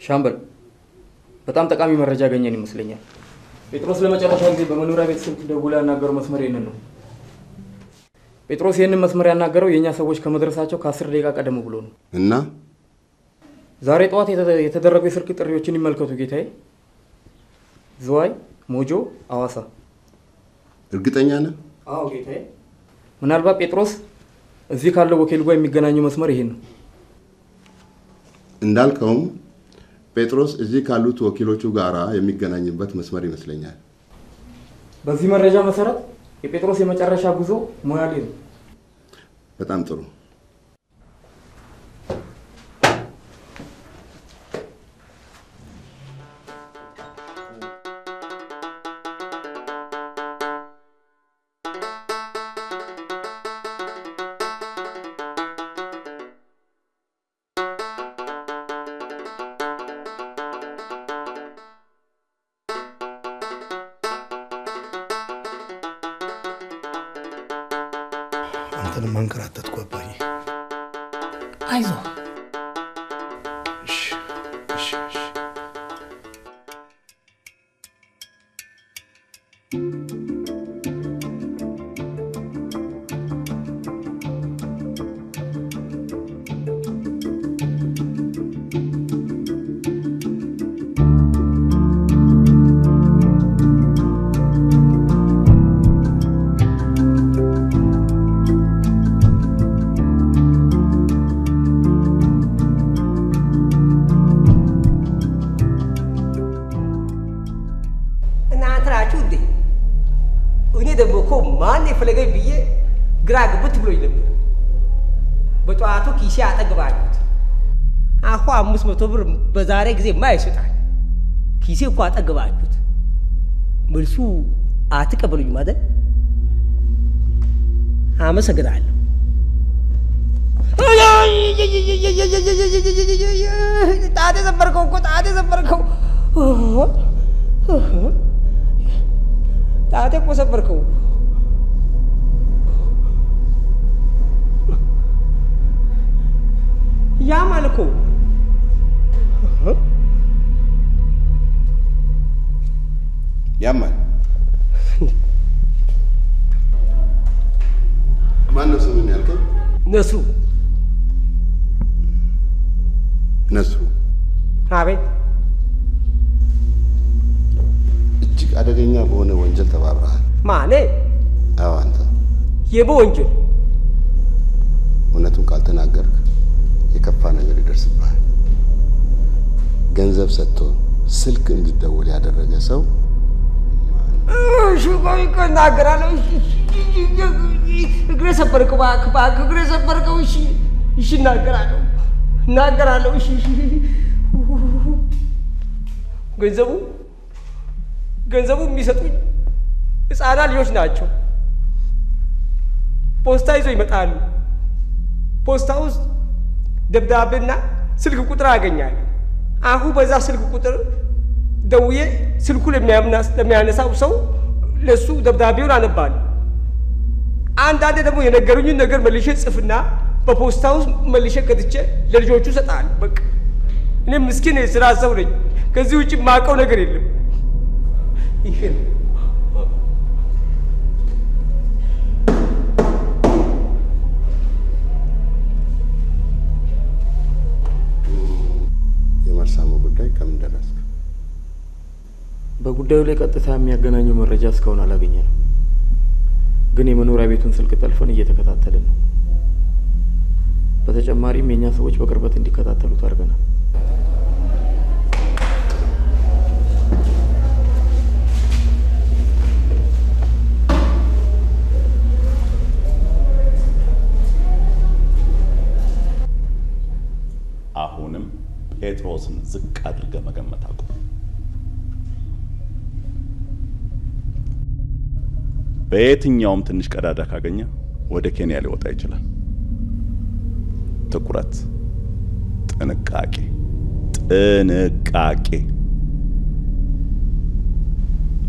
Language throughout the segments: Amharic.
ሻምበል በጣም ጠቃሚ መረጃ ያገኘን ይመስለኛል። ጴጥሮስ ለመጨረሻ ጊዜ በመኖሪያ ቤት ስልክ ደውሎ ያናገረው መስመር ይሄንን ነው። ጴጥሮስ ይሄንን መስመር ያናገረው የኛ ሰዎች ከመድረሳቸው ከ10 ደቂቃ ቀደም ብሎ ነው። እና ዛሬ ጠዋት የተደረጉ የስልክ ጥሪዎችን ይመልከቱ ጌታዬ። ዝዋይ፣ ሞጆ፣ አዋሳ። እርግጠኛ ነህ? አዎ ጌታዬ። ምናልባት ጴጥሮስ እዚህ ካለው ወኪል ጋር የሚገናኘው መስመር ይሄን ነው። እንዳልከውም ጴጥሮስ እዚህ ካሉት ወኪሎቹ ጋራ የሚገናኝበት መስመር ይመስለኛል። በዚህ መረጃ መሰረት የጴጥሮስ የመጨረሻ ጉዞ ሞያሌ ነው። በጣም ጥሩ። አንተን ማንከራተትኩ አባዬ። አይዞህ። እሺ እሺ እሺ። ማን የፈለገኝ ብዬ ግራ ግብት ብሎኝ ነበር። በጠዋቱ ኪሴ አጠግባችሁት አሁ 500 ብር በዛሬ ጊዜ ማይሰጣል። ኪሴ እኮ አጠግባችሁት መልሱ አትቀበሉኝ ማለት አመሰግናለሁ። ጣቴ ዘበርከው እኮ ጣቴ ዘበርከው። ጣቴ እኮ ሰበርከው። ያ ማልኮ ያማል። ማን ነው ስሙን ያልከው? ነስሩ። ነስሩ? አቤት። እጅግ አደገኛ በሆነ ወንጀል ተባብረሃል። ማኔ? አዎ አንተ። የበወንጀል? እውነቱን ካልተናገርክ የከፋ ነገር ይደርስብሃል። ገንዘብ ሰጥቶ ስልክ እንድትደውል ያደረገ ሰው እሺ ቆይ እናገራለሁ። እግሬ ሰበርከው እባክህ እግሬ ሰበርከው። እሺ እሺ እናገራለሁ። እሺ ገንዘቡ የሚሰጡኝ ህፃናት ልጆች ናቸው። ፖስታ ይዘው ይመጣሉ። ፖስታ ውስጥ ደብዳቤና ስልክ ቁጥር አገኛለሁ። አሁን በዛ ስልክ ቁጥር ደውዬ ስልኩ ለሚያነሳው ሰው ለሱ ደብዳቤውን አነባለሁ። አንዳንዴ ደግሞ የነገሩኝን ነገር መልሼ ጽፍና በፖስታ ውስጥ መልሼ ከትቼ ለልጆቹ እሰጣለሁ። በቃ እኔ ምስኪን የስራ ሰው ነኝ። ከዚህ ውጭ የማውቀው ነገር የለም። ይሄ የመርሳሙ ጉዳይ ከምን ደረስክ? በጉዳዩ ላይ ቀጥታ የሚያገናኘው መረጃ እስካሁን አላገኘንም። ግን የመኖሪያ ቤቱን ስልክ ጠልፈን እየተከታተልን ነው። በተጨማሪም የኛ ሰዎች በቅርበት እንዲከታተሉት አድርገናል። አሁንም ጴጥሮስን ዝቅ አድርገህ መገመት አቁም። በየትኛውም ትንሽ ቀዳዳ ካገኘ ወደ ኬንያ ሊወጣ ይችላል። ትኩረት፣ ጥንቃቄ።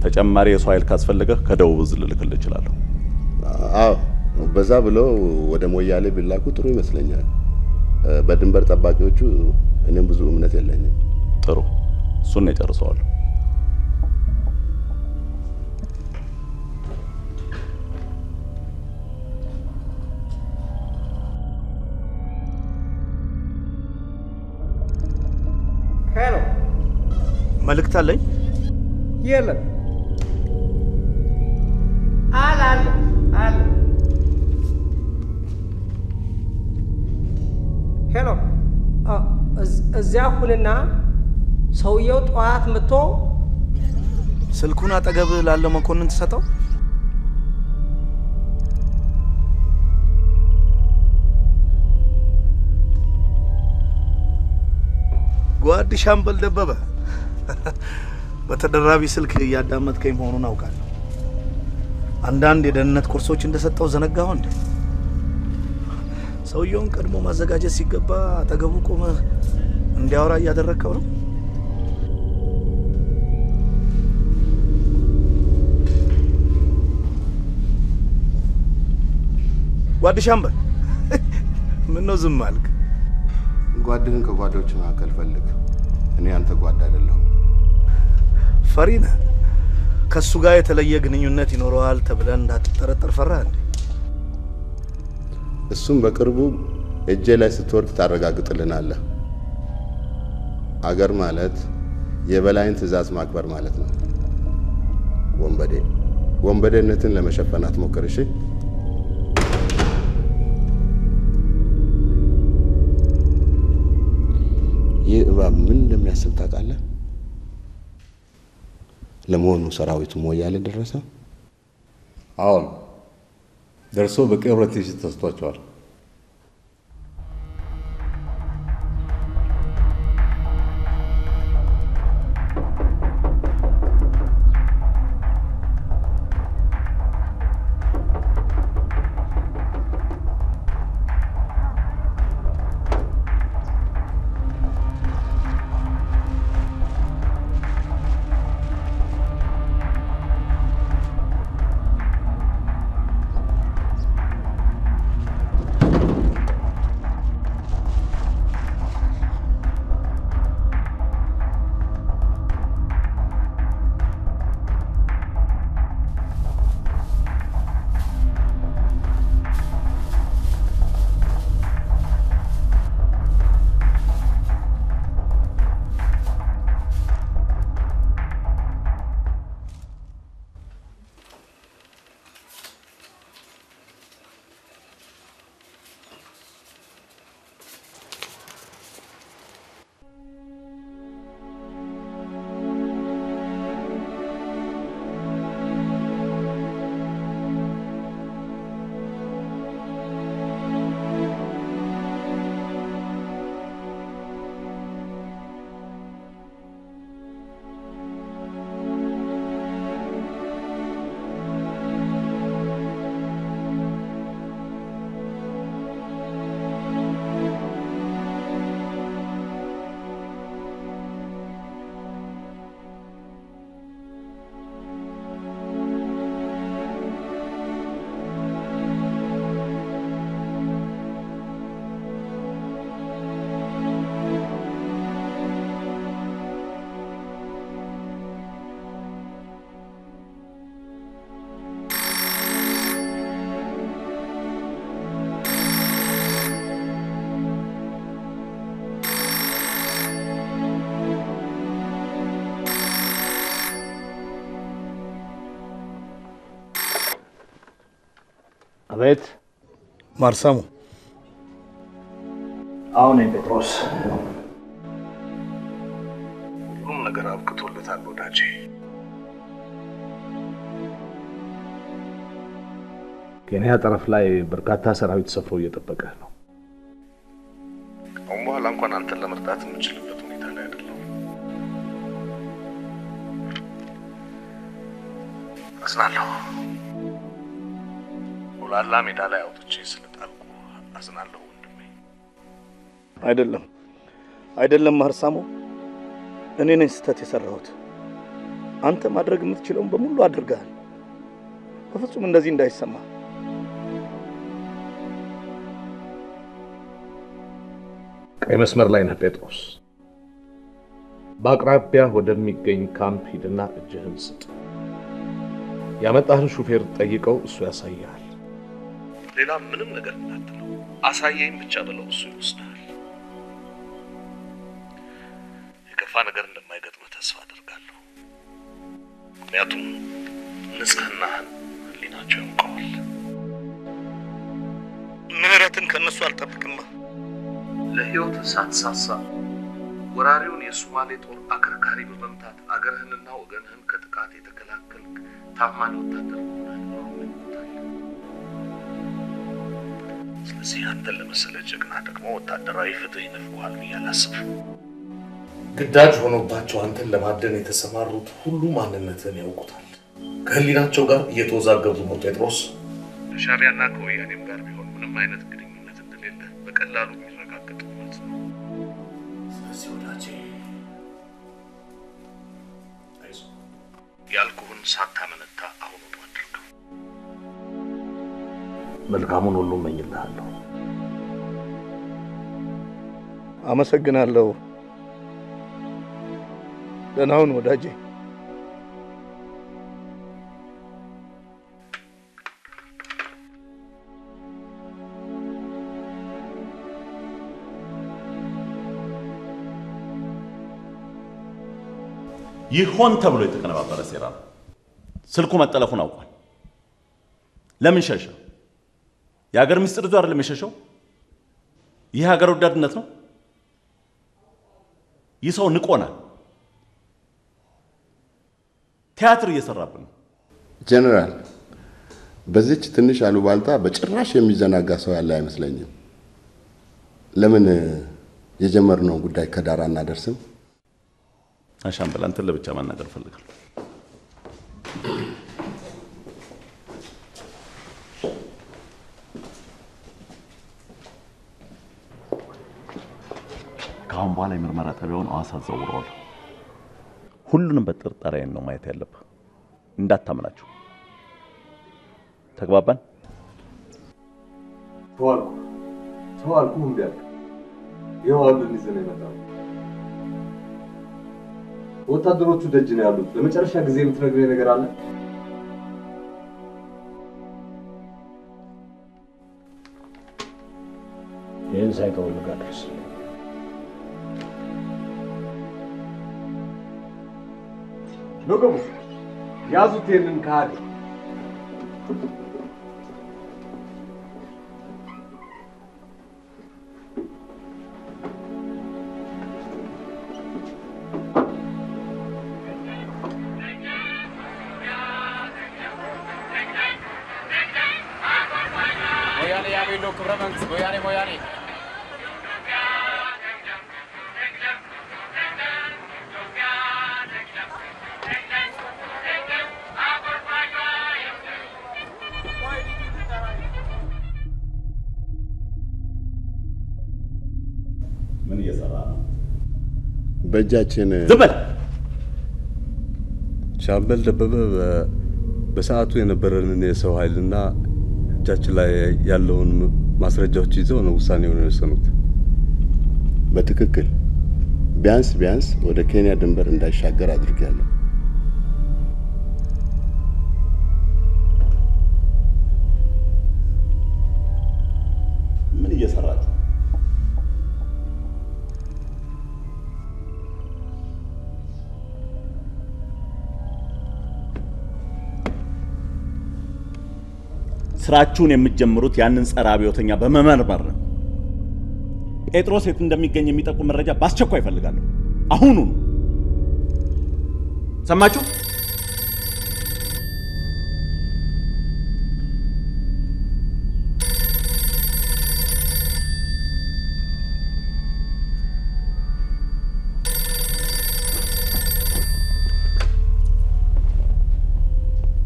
ተጨማሪ የሰው ኃይል ካስፈለገ ከደቡብ እዝ ልልክልህ እችላለሁ። አዎ በዛ ብሎ ወደ ሞያሌ ቢላኩ ጥሩ ይመስለኛል። በድንበር ጠባቂዎቹ እኔም ብዙ እምነት የለኝም። እሱን ነው የጨርሰዋለሁ። ሄሎ መልእክት አለኝ። የለም አለ ሄሎ እዚያ ሁንና ሰውየው ጠዋት መጥቶ ስልኩን አጠገብ ላለ መኮንን ተሰጠው። ጓድ ሻምበል ደበበ በተደራቢ ስልክ እያዳመጥከኝ መሆኑን አውቃለሁ። አንዳንድ የደህንነት ኮርሶች እንደሰጠው ዘነጋው እንዴ? ሰውየውን ቀድሞ ማዘጋጀት ሲገባ አጠገቡ ቆመ እንዲያወራ እያደረከው ነው። ጓድ ሻምበል ምን ነው ዝም አልክ? ጓድህን ከጓዶች መካከል ፈልግ። እኔ አንተ ጓድ አይደለሁም። ፈሪና ከሱ ጋር የተለየ ግንኙነት ይኖረዋል ተብለን እንዳትጠረጠር ፈራ እንዴ? እሱም በቅርቡ እጄ ላይ ስትወርድ ታረጋግጥልናለህ። አገር ማለት የበላይን ትእዛዝ ማክበር ማለት ነው። ወንበዴነትን ለመሸፈን አትሞክር እሺ? ይህ እባብ ምን እንደሚያስብ ታውቃለህ? ለመሆኑ ሰራዊቱ ሞያሌ ደረሰ? አሁን ደርሶ በቅርበት ተስቷቸዋል። አቤት ማርሳሙ። አሁን ጴጥሮስ ሁሉም ነገር አብቅቶለታል ወዳጄ። ኬንያ ጠረፍ ላይ በርካታ ሰራዊት ሰፍሮ እየጠበቀ ነው። አሁን በኋላ እንኳን አንተን ለመርዳት የምችልበት ሁኔታ ላይ አይደለም። አዝናለሁ። ላላ ሜዳ ላይ አውጥቼ ስለጣልኩ አዝናለሁ ወንድሜ። አይደለም ማርሳሙ፣ እኔ ነኝ ስህተት የሰራሁት። አንተ ማድረግ የምትችለውን በሙሉ አድርገሃል። በፍጹም እንደዚህ እንዳይሰማ። ቀይ መስመር ላይ ነህ ጴጥሮስ። በአቅራቢያ ወደሚገኝ ካምፕ ሂድና እጅህን ስጥ። ያመጣህን ሹፌር ጠይቀው፣ እሱ ያሳያል። ሌላ ምንም ነገር እንዳትለው፣ አሳየኝ ብቻ በለው፣ እሱ ይወስዳል። የከፋ ነገር እንደማይገጥምህ ተስፋ አደርጋለሁ። ምክንያቱም ንጽህናህን ህሊናቸው ያውቀዋል። ምህረትን ከነሱ አልጠብቅማ። ለህይወት ሳትሳሳ ወራሪውን የሶማሌ ጦር አከርካሪ በመምታት አገርህንና ወገንህን ከጥቃት የተከላከልክ ታማኝ ወታደር ሆነህ ነው። ስለዚህ አንተን ለመሰለ ጀግና ደግሞ ወታደራዊ ፍትህ ይነፍጉሃል ብዬ አላስብም። ግዳጅ ሆኖባቸው አንተን ለማደን የተሰማሩት ሁሉ ማንነትን ያውቁታል። ከህሊናቸው ጋር እየተወዛገቡ ነው ጴጥሮስ። ከሻዕቢያና ከወያኔም ጋር ቢሆን ምንም አይነት ግንኙነት እንደሌለ በቀላሉ የሚረጋገጥ እውነት ነው። ስለዚህ ወዳጄ አይዞህ፣ ያልኩህን ሳታመነታ አሁኑኑ አድርገው። መልካሙን ሁሉ እመኝልሃለሁ። አመሰግናለሁ። ደህና ሁን ወዳጄ። ይሆን ተብሎ የተቀነባበረ ሴራ ነው። ስልኩ መጠለፉን አውቋል። ለምን ሸሸ? የሀገር ምስጢር ይዞ አይደለም የሸሸው? ይህ ሀገር ወዳድነት ነው? ይህ ሰው ንቆናል። ቲያትር እየሰራብን ነው። ጀነራል፣ በዚች ትንሽ አሉባልታ በጭራሽ የሚዘናጋ ሰው ያለ አይመስለኝም። ለምን የጀመርነው ጉዳይ ከዳር አናደርስም? አሻምበል፣ አንተን ለብቻ ማናገር ፈልጋለሁ። ከአሁን በኋላ የምርመራ ጣቢያውን አዋሳ አዘውረዋለሁ። ሁሉንም በጥርጣሬ ነው ማየት ያለብህ። እንዳታምናቸው። ተግባባን? ተዋልኩ እምቢ አልክ። ይኸው አሉን ይዘን የመጣው ወታደሮቹ ደጅ ነው ያሉት። ለመጨረሻ ጊዜ የምትነግረኝ ነገር አለ? ይህን ሳይቀር ልጋ ድረስ ንቁሙ፣ ያዙት ይህንን ከሃዲ። ምን እየሰራ ነው? በእጃችን ዝም በል። ሻምበል ደበበ በሰዓቱ የነበረንን የሰው ኃይልና እጃችን ላይ ያለውን ማስረጃዎች ይዘው ነው ውሳኔውን የወሰኑት። በትክክል ቢያንስ ወደ ኬንያ ድንበር እንዳይሻገር አድርጌያለሁ። ምን እየሰራችሁ? ስራችሁን የምትጀምሩት ያንን ጸረ አብዮተኛ በመመርመር ነው። ጴጥሮስ የት እንደሚገኝ የሚጠቁም መረጃ በአስቸኳይ እፈልጋለሁ። አሁኑኑ። ሰማችሁ?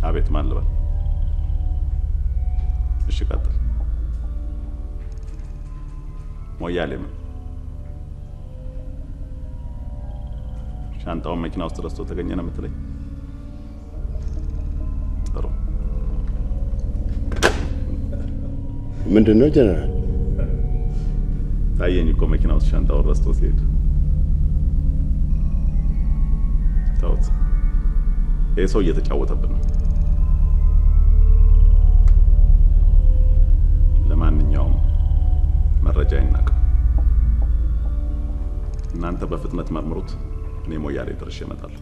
አቤት፣ ማን ልበል? እሺ፣ ቀጥል። ሞያሌ ምን? ሻንጣውን መኪና ውስጥ ረስቶ ተገኘ ነው የምትለኝ? ጥሩ። ምንድነው ጀነራል? ታየኝ እኮ መኪና ውስጥ ሻንጣውን ረስቶ ሲሄድ። ተውት። ይሄ ሰው እየተጫወተብን ነው። ለማንኛውም መረጃ ይናቅ። እናንተ በፍጥነት መርምሩት። እኔ ሞያሌ ድረስ እመጣለሁ።